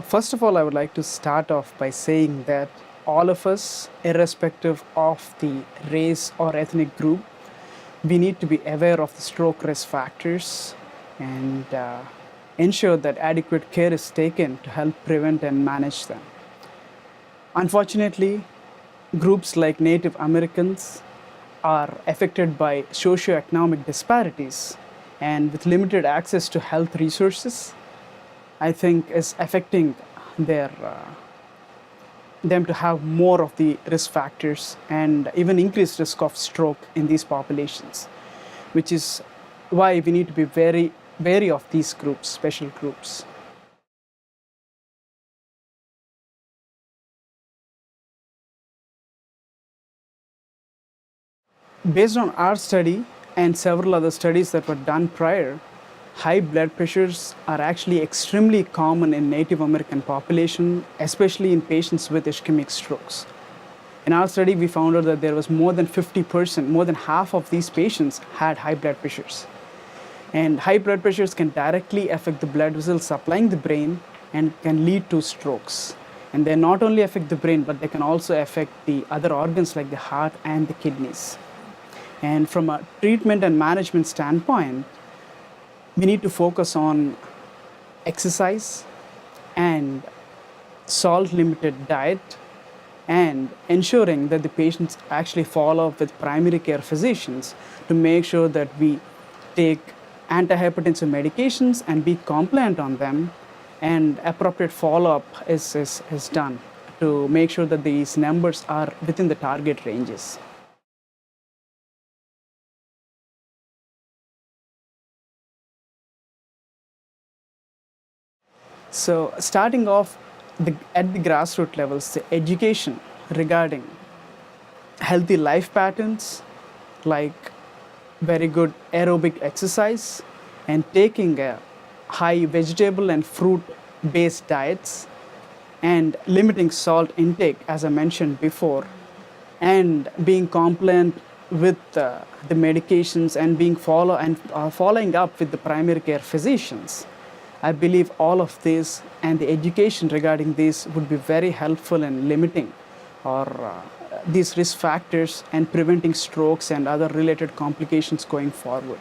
First of all, I would like to start off by saying that all of us, irrespective of the race or ethnic group, we need to be aware of the stroke risk factors and ensure that adequate care is taken to help prevent and manage them. Unfortunately, groups like Native Americans are affected by socioeconomic disparities, and with limited access to health resources, I think is affecting their them to have more of the risk factors and even increased risk of stroke in these populations, which is why we need to be very wary of these groups, special groups. Based on our study and several other studies that were done prior, high blood pressures are actually extremely common in Native American population, especially in patients with ischemic strokes. In our study, we found out that there was more than 50%, more than half of these patients had high blood pressures. And high blood pressures can directly affect the blood vessels supplying the brain and can lead to strokes. And they not only affect the brain, but they can also affect the other organs like the heart and the kidneys. And from a treatment and management standpoint, we need to focus on exercise and salt limited diet and ensuring that the patients actually follow up with primary care physicians to make sure that we take antihypertensive medications and be compliant on them, and appropriate follow-up is done to make sure that these numbers are within the target ranges. So starting off at the grassroots levels, the education regarding healthy life patterns like very good aerobic exercise and taking a high vegetable and fruit based diets and limiting salt intake as I mentioned before, and being compliant with the medications and following up with the primary care physicians. I believe all of this and the education regarding this would be very helpful in limiting or these risk factors and preventing strokes and other related complications going forward.